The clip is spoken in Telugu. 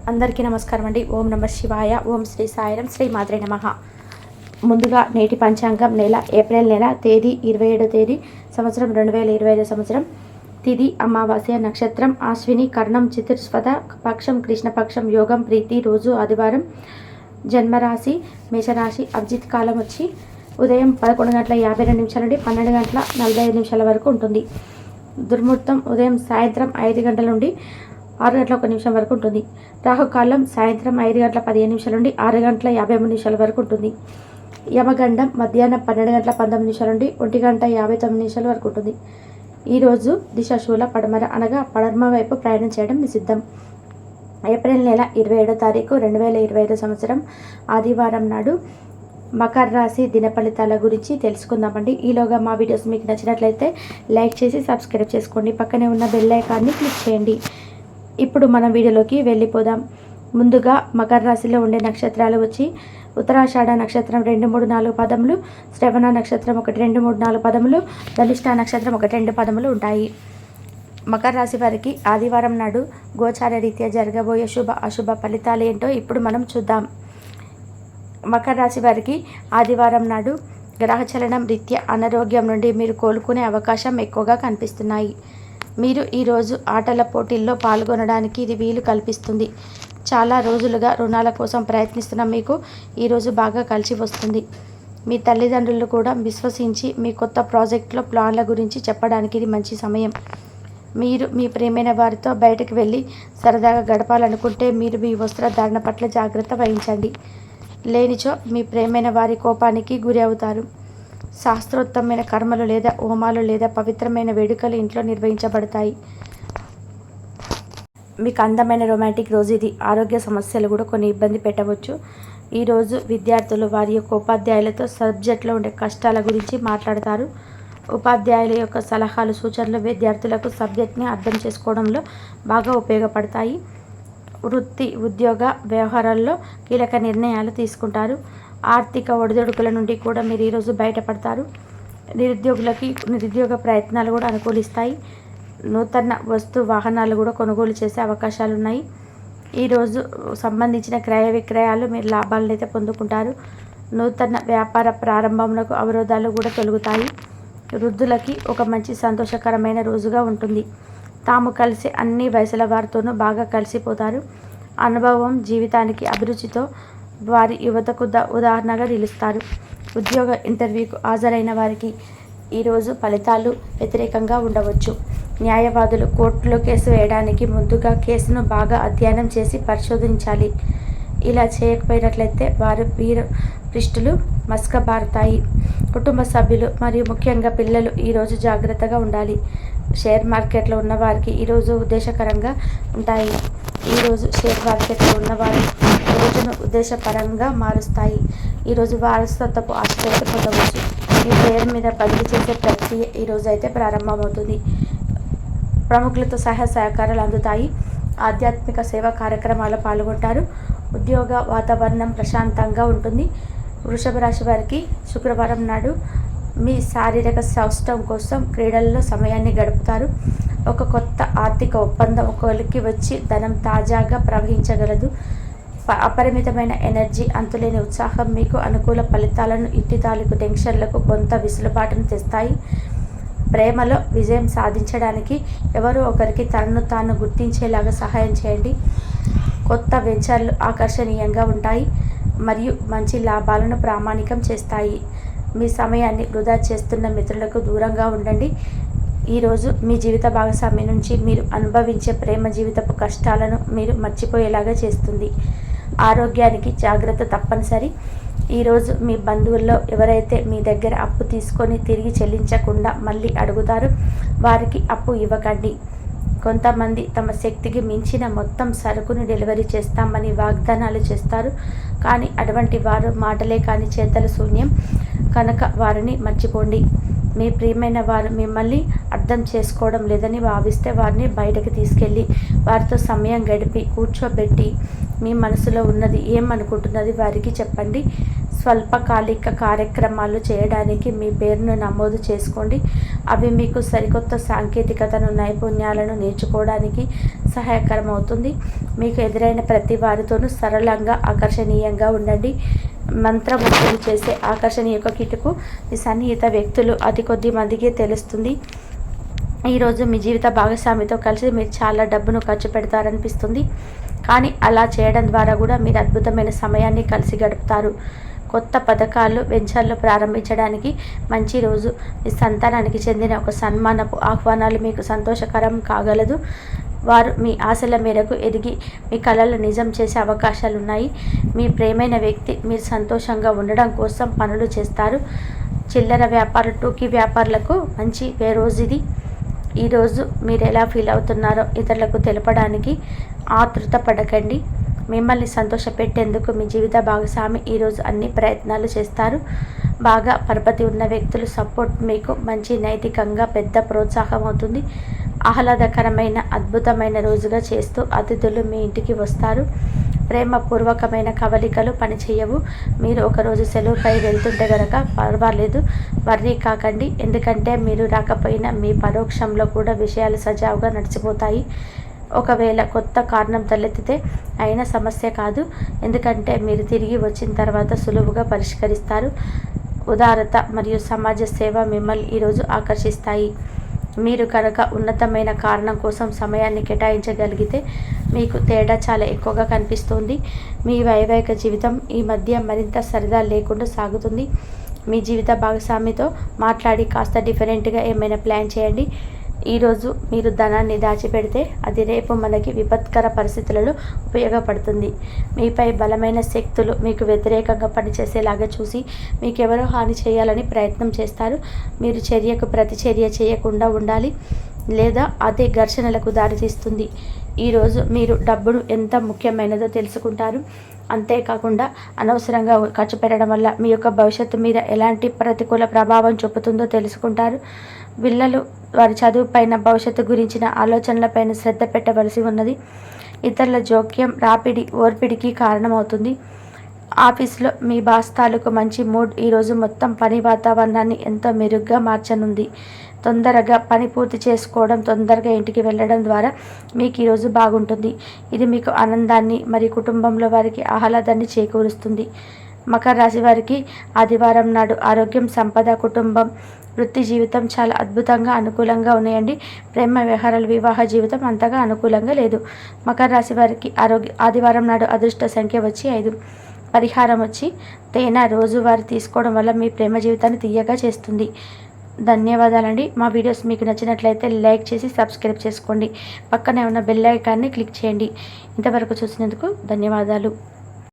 అందరికీ నమస్కారం అండి. ఓం నమ శివాయ. ఓం శ్రీ సాయిరం. శ్రీ మాత్రే నమః. ముందుగా నేటి పంచాంగం ఏప్రిల్ నెల తేదీ 27 తేదీ సంవత్సరం 2025 సంవత్సరం. తిథి అమావాస్య, నక్షత్రం అశ్విని, కర్ణం చతుర్స్వత, పక్షం కృష్ణపక్షం, యోగం ప్రీతి, రోజు ఆదివారం. జన్మరాశి మేషరాశి. అభిజిత్ కాలం వచ్చి ఉదయం 11:52 నుండి 12:45 వరకు ఉంటుంది. దుర్ముహూర్తం సాయంత్రం 5 గంటల నుండి 6:01 వరకు ఉంటుంది. రాహుకాలం సాయంత్రం 5:15 నుండి 6:53 వరకు ఉంటుంది. యమగండం మధ్యాహ్నం 12:19 నుండి 1:59 వరకు ఉంటుంది. ఈరోజు దిశాశూల పడమర అనగా పడమర వైపు ప్రయాణం చేయడం నిషిద్ధం. ఏప్రిల్ నెల 27 తారీఖు 2025 సంవత్సరం ఆదివారం నాడు మకర రాశి దిన ఫలితాల గురించి తెలుసుకుందామండి. ఈలోగా మా వీడియోస్ మీకు నచ్చినట్లయితే లైక్ చేసి సబ్స్క్రైబ్ చేసుకోండి. పక్కనే ఉన్న బెల్ ఐకాన్ని క్లిక్ చేయండి. ఇప్పుడు మనం వీడియోలోకి వెళ్ళిపోదాం. ముందుగా మకర రాశిలో ఉండే నక్షత్రాలు వచ్చి ఉత్తరాషాఢ నక్షత్రం 2, 3, 4 పదములు, శ్రవణ నక్షత్రం 1, 2, 3, 4 పదములు, ధనిష్ట నక్షత్రం 1, 2 పదములు ఉంటాయి. మకర రాశి వారికి ఆదివారం నాడు గోచార రీత్యా జరగబోయే శుభ అశుభ ఫలితాలు ఏంటో ఇప్పుడు మనం చూద్దాం. మకర రాశి వారికి ఆదివారం నాడు గ్రహచలనం రీత్యా అనారోగ్యం నుండి మీరు కోలుకునే అవకాశం ఎక్కువగా కనిపిస్తున్నాయి. మీరు ఈరోజు ఆటల పోటీల్లో పాల్గొనడానికి ఇది వీలు కల్పిస్తుంది. చాలా రోజులుగా రుణాల కోసం ప్రయత్నిస్తున్న మీకు ఈరోజు బాగా కలిసి వస్తుంది. మీ తల్లిదండ్రులు కూడా విశ్వసించి మీ కొత్త ప్రాజెక్టులో ప్లాన్ల గురించి చెప్పడానికి ఇది మంచి సమయం. మీరు మీ ప్రియమైన వారితో బయటకు వెళ్ళి సరదాగా గడపాలనుకుంటే మీరు మీ వస్త్రధారణ పట్ల జాగ్రత్త వహించండి. లేనిచో మీ ప్రియమైన వారి కోపానికి గురి అవుతారు. శాస్త్రోత్తమైన కర్మలు లేదా హోమాలు లేదా పవిత్రమైన వేడుకలు ఇంట్లో నిర్వహించబడతాయి. మీకు అందమైన రొమాంటిక్ రోజు ఇది. ఆరోగ్య సమస్యలు కూడా కొన్ని ఇబ్బంది పెట్టవచ్చు. ఈరోజు విద్యార్థులు వారి యొక్క ఉపాధ్యాయులతో సబ్జెక్టులో ఉండే కష్టాల గురించి మాట్లాడతారు. ఉపాధ్యాయుల యొక్క సలహాలు సూచనలు విద్యార్థులకు సబ్జెక్ట్ని అర్థం చేసుకోవడంలో బాగా ఉపయోగపడతాయి. వృత్తి ఉద్యోగ వ్యవహారాల్లో కీలక నిర్ణయాలు తీసుకుంటారు. ఆర్థిక ఒడిదుడుకుల నుండి కూడా మీరు ఈరోజు బయటపడతారు. నిరుద్యోగులకి నిరుద్యోగ ప్రయత్నాలు కూడా అనుకూలిస్తాయి. నూతన వస్తు వాహనాలు కూడా కొనుగోలు చేసే అవకాశాలు ఉన్నాయి. ఈరోజు సంబంధించిన క్రయ విక్రయాలు మీరు లాభాలను అయితే పొందుకుంటారు. నూతన వ్యాపార ప్రారంభంలో అవరోధాలు కూడా తొలగుతాయి. వృద్ధులకి ఒక మంచి సంతోషకరమైన రోజుగా ఉంటుంది. తాము కలిసి అన్ని వయసుల వారితోనూ బాగా కలిసిపోతారు. అనుభవం జీవితానికి అభిరుచితో వారి యువతకు ఉదాహరణగా నిలుస్తారు. ఉద్యోగ ఇంటర్వ్యూకు హాజరైన వారికి ఈరోజు ఫలితాలు వ్యతిరేకంగా ఉండవచ్చు. న్యాయవాదులు కోర్టులో కేసు వేయడానికి ముందుగా కేసును బాగా అధ్యయనం చేసి పరిశోధించాలి. ఇలా చేయకపోయినట్లయితే వారు పృష్ఠులు మసకబారుతాయి. కుటుంబ సభ్యులు మరియు ముఖ్యంగా పిల్లలు ఈరోజు జాగ్రత్తగా ఉండాలి. షేర్ మార్కెట్లో ఉన్నవారికి ఈరోజు ఉద్దేశకరంగా ఉంటాయి. ఈరోజు షేర్ మార్కెట్లో ఉన్నవారు రోజును ఉద్దేశపరంగా మారుస్తాయి. ఈరోజు వారసత్వపు ఆస్తి అయితే పొందవచ్చు. మీ పేరు మీద బదిలీ చేసే ప్రక్రియ ఈరోజు అయితే ప్రారంభమవుతుంది. ప్రముఖులతో సహకారాలు అందుతాయి. ఆధ్యాత్మిక సేవా కార్యక్రమాల్లో పాల్గొంటారు. ఉద్యోగ వాతావరణం ప్రశాంతంగా ఉంటుంది. వృషభ రాశి వారికి శుక్రవారం నాడు మీ శారీరక సౌష్టం కోసం క్రీడల్లో సమయాన్ని గడుపుతారు. ఒక కొత్త ఆర్థిక ఒప్పందం ఒకరికి వచ్చి ధనం తాజాగా ప్రవహించగలదు. అపరిమితమైన ఎనర్జీ, అంతులేని ఉత్సాహం మీకు అనుకూల ఫలితాలను, ఇంటి తాలూకు టెన్షన్లకు కొంత విసులుబాటును తెస్తాయి. ప్రేమలో విజయం సాధించడానికి ఎవరో ఒకరికి తనను తాను గుర్తించేలాగా సహాయం చేయండి. కొత్త వెంచర్లు ఆకర్షణీయంగా ఉంటాయి మరియు మంచి లాభాలను ప్రామాణికం చేస్తాయి. మీ సమయాన్ని వృధా చేస్తున్న మిత్రులకు దూరంగా ఉండండి. ఈరోజు మీ జీవిత భాగస్వామి నుంచి మీరు అనుభవించే ప్రేమ జీవితపు కష్టాలను మీరు మర్చిపోయేలాగా చేస్తుంది. ఆరోగ్యానికి జాగ్రత్త తప్పనిసరి. ఈరోజు మీ బంధువుల్లో ఎవరైతే మీ దగ్గర అప్పు తీసుకొని తిరిగి చెల్లించకుండా మళ్ళీ అడుగుతారో వారికి అప్పు ఇవ్వకండి. కొంతమంది తమ శక్తికి మించిన మొత్తం సరుకును డెలివరీ చేస్తామని వాగ్దానాలు చేస్తారు. కానీ అటువంటి వారు మాటలే కానీ చేతల శూన్యం కనుక వారిని మర్చిపోండి. మీ ప్రియమైన వారు మిమ్మల్ని అర్థం చేసుకోవడం లేదని భావిస్తే వారిని బయటకు తీసుకెళ్ళి వారితో సమయం గడిపి కూర్చోబెట్టి మీ మనసులో ఉన్నది ఏమనుకుంటున్నది వారికి చెప్పండి. స్వల్పకాలిక కార్యక్రమాలు చేయడానికి మీ పేరును నమోదు చేసుకోండి. అవి మీకు సరికొత్త సాంకేతికతను, నైపుణ్యాలను నేర్చుకోవడానికి సహాయకరం అవుతుంది. మీకు ఎదురైన ప్రతి వారితోనూ సరళంగా, ఆకర్షణీయంగా ఉండండి. మంత్రముగ్ధులు చేసే ఆకర్షణీయ కిటుకు మీ సన్నిహిత వ్యక్తులు అతి కొద్ది మందికి తెలుస్తుంది. ఈరోజు మీ జీవిత భాగస్వామితో కలిసి మీరు చాలా డబ్బును ఖర్చు పెడతారనిపిస్తుంది. కానీ అలా చేయడం ద్వారా కూడా మీరు అద్భుతమైన సమయాన్ని కలిసి గడుపుతారు. కొత్త పథకాలు, వెంచర్లు ప్రారంభించడానికి మంచి రోజు. మీ సంతానానికి చెందిన ఒక సన్మానపు ఆహ్వానాలు మీకు సంతోషకరం కాగలదు. వారు మీ ఆశల మేరకు ఎదిగి మీ కలలు నిజం చేసే అవకాశాలు ఉన్నాయి. మీ ప్రేమైన వ్యక్తి మీరు సంతోషంగా ఉండడం కోసం పనులు చేస్తారు. చిల్లర వ్యాపారులు, టూకీ వ్యాపారులకు మంచి రోజు ఇది. ఈరోజు మీరు ఎలా ఫీల్ అవుతున్నారో ఇతరులకు తెలపడానికి ఆతృత పడకండి. మిమ్మల్ని సంతోషపెట్టేందుకు మీ జీవిత భాగస్వామి ఈరోజు అన్ని ప్రయత్నాలు చేస్తారు. బాగా పరపతి ఉన్న వ్యక్తులు సపోర్ట్ మీకు మంచి నైతికంగా పెద్ద ప్రోత్సాహం అవుతుంది. ఆహ్లాదకరమైన అద్భుతమైన రోజుగా చేస్తూ అతిథులు మీ ఇంటికి వస్తారు. ప్రేమపూర్వకమైన కవలికలు పనిచేయవు. మీరు ఒకరోజు సెలవుపై వెళ్తుంటే గనక పర్వాలేదు, వర్రీ కాకండి. ఎందుకంటే మీరు రాకపోయినా మీ పరోక్షంలో కూడా విషయాలు సజావుగా నడిచిపోతాయి. ఒకవేళ కొత్త కారణం తలెత్తితే అయినా సమస్య కాదు. ఎందుకంటే మీరు తిరిగి వచ్చిన తర్వాత సులువుగా పరిష్కరిస్తారు. ఉదారత మరియు సమాజ సేవ మిమ్మల్ని ఈరోజు ఆకర్షిస్తాయి. మీరు కనుక ఉన్నతమైన కారణం కోసం సమయాన్ని కేటాయించగలిగితే మీకు తేడా చాలా ఎక్కువగా కనిపిస్తుంది. మీ వైవాహిక జీవితం ఈ మధ్య మరింత సరదా లేకుండా సాగుతుంది. మీ జీవిత భాగస్వామితో మాట్లాడి కాస్త డిఫరెంట్గా ఏమైనా ప్లాన్ చేయండి. ఈరోజు మీరు ధనాన్ని దాచిపెడితే అది రేపు మనకి విపత్కర పరిస్థితులలో ఉపయోగపడుతుంది. మీపై బలమైన శక్తులు మీకు వ్యతిరేకంగా పనిచేసేలాగా చూసి మీకెవరో హాని చేయాలని ప్రయత్నం చేస్తారు. మీరు చర్యకు ప్రతిచర్య చేయకుండా ఉండాలి, లేదా అదే ఘర్షణలకు దారితీస్తుంది. ఈరోజు మీరు డబ్బును ఎంత ముఖ్యమైనదో తెలుసుకుంటారు. అంతేకాకుండా అనవసరంగా ఖర్చు పెట్టడం వల్ల మీ యొక్క భవిష్యత్తు మీద ఎలాంటి ప్రతికూల ప్రభావం చూపుతుందో తెలుసుకుంటారు. పిల్లలు వారి చదువుపైన, భవిష్యత్తు గురించిన ఆలోచనలపైన శ్రద్ధ పెట్టవలసి ఉన్నది. ఇతరుల జోక్యం ఓర్పిడికి కారణమవుతుంది. ఆఫీసులో మీ బాస్ తాలూకు మంచి మూడ్ ఈరోజు మొత్తం పని వాతావరణాన్ని ఎంతో మెరుగ్గా మార్చనుంది. తొందరగా పని పూర్తి చేసుకోవడం, తొందరగా ఇంటికి వెళ్ళడం ద్వారా మీకు ఈరోజు బాగుంటుంది. ఇది మీకు ఆనందాన్ని మరియు కుటుంబంలో వారికి ఆహ్లాదాన్ని చేకూరుస్తుంది. మకర రాశి వారికి ఆదివారం నాడు ఆరోగ్యం, సంపద, కుటుంబం, వృత్తి జీవితం చాలా అద్భుతంగా అనుకూలంగా ఉన్నాయండి. ప్రేమ వ్యవహారాలు, వివాహ జీవితం అంతగా అనుకూలంగా లేదు. మకర రాశి వారికి ఆదివారం నాడు అదృష్ట సంఖ్య వచ్చి 5. పరిహారం వచ్చి తేనె రోజువారీ తీసుకోవడం వల్ల మీ ప్రేమ జీవితాన్ని తీయగా చేస్తుంది. ధన్యవాదాలండి. మా వీడియోస్ మీకు నచ్చినట్లయితే లైక్ చేసి సబ్స్క్రైబ్ చేసుకోండి. పక్కనే ఉన్న బెల్ ఐకాన్ని క్లిక్ చేయండి. ఇంతవరకు చూసినందుకు ధన్యవాదాలు.